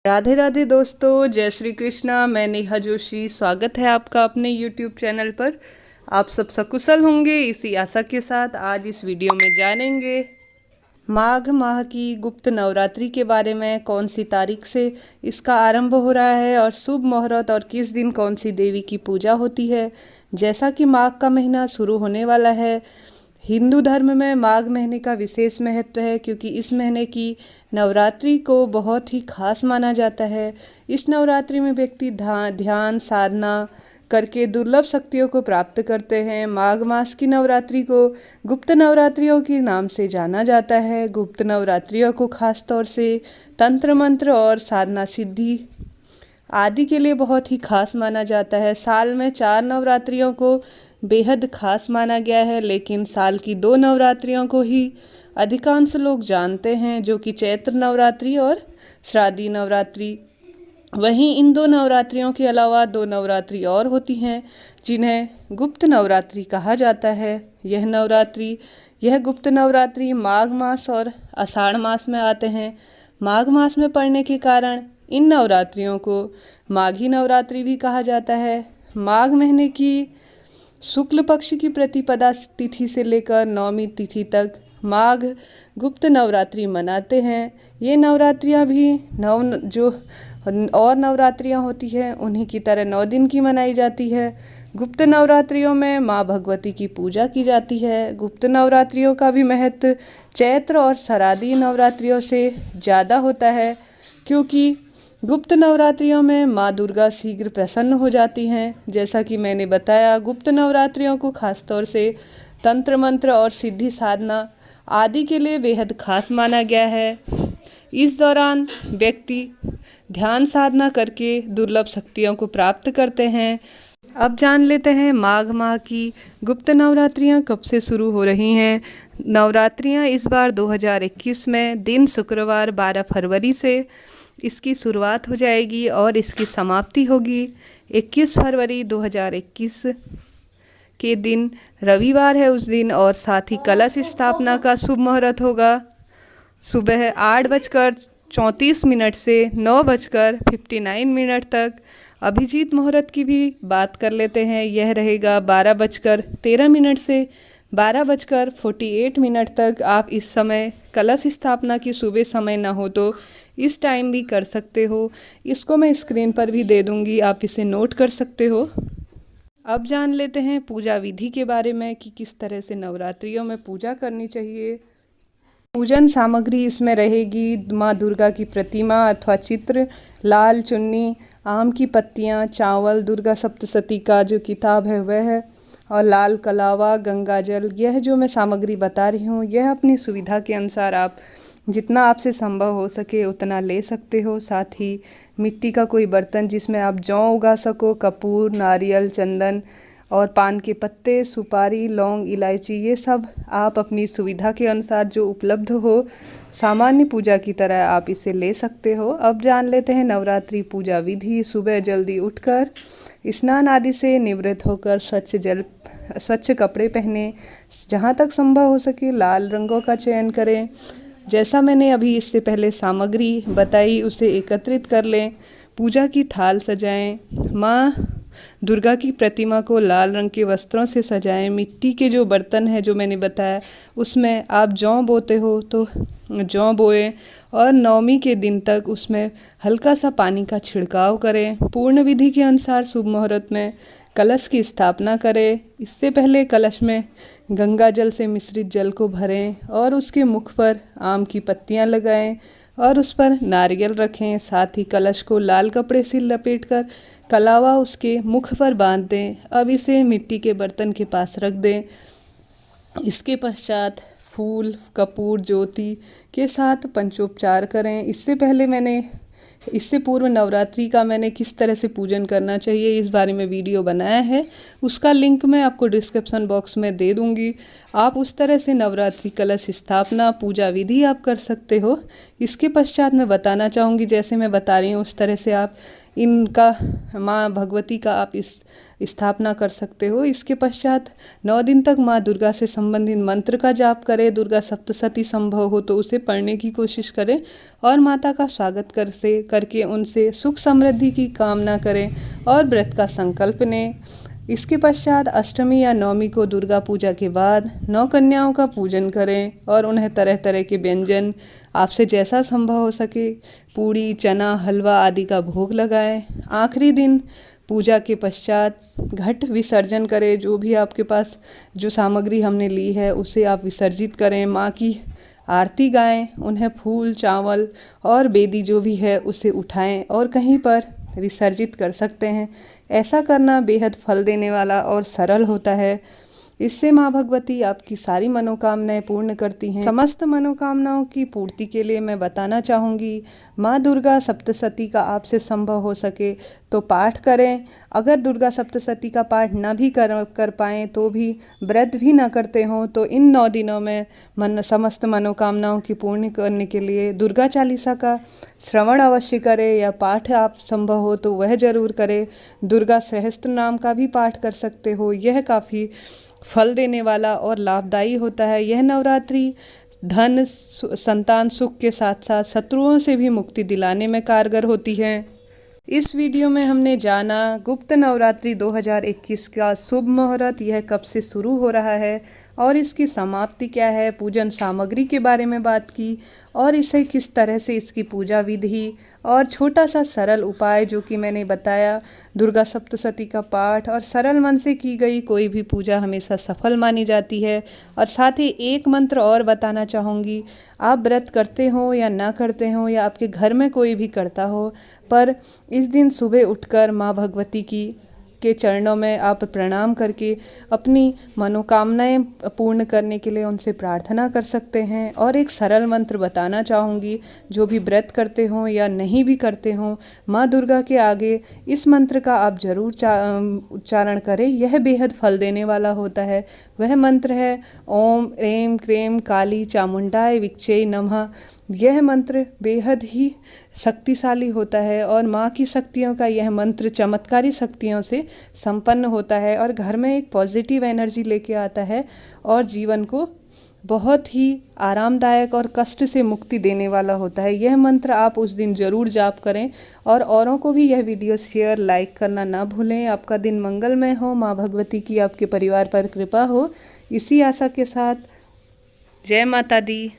राधे राधे दोस्तों, जय श्री कृष्णा। मैं नेहा जोशी, स्वागत है आपका अपने YouTube चैनल पर। आप सब सकुशल होंगे, इसी आशा के साथ आज इस वीडियो में जानेंगे माघ माह की गुप्त नवरात्रि के बारे में। कौन सी तारीख से इसका आरंभ हो रहा है और शुभ मुहूर्त और किस दिन कौन सी देवी की पूजा होती है। जैसा कि माघ का महीना शुरू होने वाला है, हिंदू धर्म में माघ महीने का विशेष महत्व है क्योंकि इस महीने की नवरात्रि को बहुत ही खास माना जाता है। इस नवरात्रि में व्यक्ति ध्यान साधना करके दुर्लभ शक्तियों को प्राप्त करते हैं। माघ मास की नवरात्रि को गुप्त नवरात्रियों के नाम से जाना जाता है। गुप्त नवरात्रियों को खास तौर से तंत्र मंत्र और साधना सिद्धि आदि के लिए बहुत ही खास माना जाता है। साल में 4 नवरात्रियों को बेहद खास माना गया है, लेकिन साल की 2 नवरात्रियों को ही अधिकांश लोग जानते हैं, जो कि चैत्र नवरात्रि और श्राद्धी नवरात्रि। वहीं इन 2 नवरात्रियों के अलावा 2 नवरात्रि और होती हैं जिन्हें गुप्त नवरात्रि कहा जाता है। यह गुप्त नवरात्रि माघ मास और आषाढ़ मास में आते हैं। माघ मास में पड़ने के कारण इन नवरात्रियों को माघी नवरात्रि भी कहा जाता है। माघ महीने की शुक्ल पक्ष की प्रतिपदा तिथि से लेकर नवमी तिथि तक माघ गुप्त नवरात्रि मनाते हैं। ये नवरात्रियां भी जो और नवरात्रियां होती हैं उन्हीं की तरह 9 दिन की मनाई जाती है। गुप्त नवरात्रियों में माँ भगवती की पूजा की जाती है। गुप्त नवरात्रियों का भी महत्व चैत्र और श्राद्धी नवरात्रियों से ज़्यादा होता है, क्योंकि गुप्त नवरात्रियों में माँ दुर्गा शीघ्र प्रसन्न हो जाती हैं। जैसा कि मैंने बताया, गुप्त नवरात्रियों को खासतौर से तंत्र मंत्र और सिद्धि साधना आदि के लिए बेहद खास माना गया है। इस दौरान व्यक्ति ध्यान साधना करके दुर्लभ शक्तियों को प्राप्त करते हैं। अब जान लेते हैं माघ माह की गुप्त नवरात्रियां कब से शुरू हो रही हैं। नवरात्रियां इस बार 2021 में दिन शुक्रवार 12 फरवरी से इसकी शुरुआत हो जाएगी और इसकी समाप्ति होगी 21 फरवरी 2021 के दिन, रविवार है उस दिन। और साथ ही कलश स्थापना का शुभ मुहूर्त होगा सुबह 8:34 से 9:59 तक। अभिजीत मुहूर्त की भी बात कर लेते हैं। यह रहेगा 12:13 से 12:48 तक। आप इस समय कलश स्थापना की सुबह समय ना हो तो इस टाइम भी कर सकते हो। इसको मैं स्क्रीन पर भी दे दूंगी, आप इसे नोट कर सकते हो। अब जान लेते हैं पूजा विधि के बारे में कि किस तरह से नवरात्रियों में पूजा करनी चाहिए। पूजन सामग्री इसमें रहेगी माँ दुर्गा की प्रतिमा अथवा चित्र, लाल चुन्नी, आम की पत्तियाँ, चावल, दुर्गा सप्तशती का जो किताब है वह है, और लाल कलावा, गंगा जल। यह जो मैं सामग्री बता रही हूँ यह अपनी सुविधा के अनुसार आप जितना आपसे संभव हो सके उतना ले सकते हो। साथ ही मिट्टी का कोई बर्तन जिसमें आप जौ उगा सको, कपूर, नारियल, चंदन और पान के पत्ते, सुपारी, लौंग, इलायची, ये सब आप अपनी सुविधा के अनुसार जो उपलब्ध हो सामान्य पूजा की तरह आप इसे ले सकते हो। अब जान लेते हैं नवरात्रि पूजा विधि। सुबह जल्दी उठकर स्नान आदि से निवृत्त होकर स्वच्छ कपड़े पहने, जहाँ तक संभव हो सके लाल रंगों का चयन करें। जैसा मैंने अभी इससे पहले सामग्री बताई उसे एकत्रित कर लें। पूजा की थाल सजाएं। माँ दुर्गा की प्रतिमा को लाल रंग के वस्त्रों से सजाएं। मिट्टी के जो बर्तन है जो मैंने बताया उसमें आप जौ बोते हो तो जौ बोएं और नवमी के दिन तक उसमें हल्का सा पानी का छिड़काव करें। पूर्ण विधि के अनुसार शुभ मुहूर्त में कलश की स्थापना करें। इससे पहले कलश में गंगा जल से मिश्रित जल को भरें और उसके मुख पर आम की पत्तियां लगाएं और उस पर नारियल रखें। साथ ही कलश को लाल कपड़े से लपेटकर कलावा उसके मुख पर बांध दें। अब इसे मिट्टी के बर्तन के पास रख दें। इसके पश्चात फूल, कपूर, ज्योति के साथ पंचोपचार करें। इससे पूर्व नवरात्रि का मैंने किस तरह से पूजन करना चाहिए इस बारे में वीडियो बनाया है, उसका लिंक मैं आपको डिस्क्रिप्शन बॉक्स में दे दूंगी। आप उस तरह से नवरात्रि कलश स्थापना पूजा विधि आप कर सकते हो। इसके पश्चात मैं बताना चाहूँगी, जैसे मैं बता रही हूँ उस तरह से आप इनका माँ भगवती का आप इस स्थापना कर सकते हो। इसके पश्चात 9 दिन तक माँ दुर्गा से संबंधित मंत्र का जाप करें। दुर्गा सप्तशती संभव हो तो उसे पढ़ने की कोशिश करें और माता का स्वागत करके उनसे सुख समृद्धि की कामना करें और व्रत का संकल्प लें। इसके पश्चात अष्टमी या नवमी को दुर्गा पूजा के बाद 9 कन्याओं का पूजन करें और उन्हें तरह तरह के व्यंजन आपसे जैसा संभव हो सके पूड़ी चना हलवा आदि का भोग लगाएं। आखिरी दिन पूजा के पश्चात घट विसर्जन करें। जो भी आपके पास जो सामग्री हमने ली है उसे आप विसर्जित करें। माँ की आरती गाएं, उन्हें फूल चावल और बेदी जो भी है उसे उठाएं और कहीं पर विसर्जित कर सकते हैं। ऐसा करना बेहद फल देने वाला और सरल होता है। इससे माँ भगवती आपकी सारी मनोकामनाएं पूर्ण करती हैं। समस्त मनोकामनाओं की पूर्ति के लिए मैं बताना चाहूँगी, माँ दुर्गा सप्तशती का आपसे संभव हो सके तो पाठ करें। अगर दुर्गा सप्तशती का पाठ न भी कर पाएँ तो भी व्रत भी न करते हों तो इन 9 दिनों में समस्त मनोकामनाओं की पूर्ण करने के लिए दुर्गा चालीसा का श्रवण अवश्य करें या पाठ आप संभव हो तो वह जरूर करें। दुर्गा सहस्त्र नाम का भी पाठ कर सकते हो। यह काफ़ी फल देने वाला और लाभदायी होता है। यह नवरात्रि धन संतान सुख के साथ साथ शत्रुओं से भी मुक्ति दिलाने में कारगर होती है। इस वीडियो में हमने जाना गुप्त नवरात्रि 2021 का शुभ मुहूर्त, यह कब से शुरू हो रहा है और इसकी समाप्ति क्या है, पूजन सामग्री के बारे में बात की और इसे किस तरह से इसकी पूजा विधि और छोटा सा सरल उपाय जो कि मैंने बताया, दुर्गा सप्तशती का पाठ और सरल मन से की गई कोई भी पूजा हमेशा सफल मानी जाती है। और साथ ही एक मंत्र और बताना चाहूँगी, आप व्रत करते हो या ना करते हो या आपके घर में कोई भी करता हो, पर इस दिन सुबह उठकर माँ भगवती के चरणों में आप प्रणाम करके अपनी मनोकामनाएं पूर्ण करने के लिए उनसे प्रार्थना कर सकते हैं। और एक सरल मंत्र बताना चाहूँगी, जो भी व्रत करते हो या नहीं भी करते हो, माँ दुर्गा के आगे इस मंत्र का आप जरूर उच्चारण करें। यह बेहद फल देने वाला होता है। वह मंत्र है ओम ऐं क्लीं काली चामुंडाय विच्चे नमः। यह मंत्र बेहद ही शक्तिशाली होता है और माँ की शक्तियों का यह मंत्र चमत्कारी शक्तियों से संपन्न होता है और घर में एक पॉजिटिव एनर्जी लेके आता है और जीवन को बहुत ही आरामदायक और कष्ट से मुक्ति देने वाला होता है। यह मंत्र आप उस दिन ज़रूर जाप करें और औरों को भी यह वीडियो शेयर लाइक करना ना भूलें। आपका दिन मंगलमय हो, माँ भगवती की आपके परिवार पर कृपा हो। इसी आशा के साथ जय माता दी।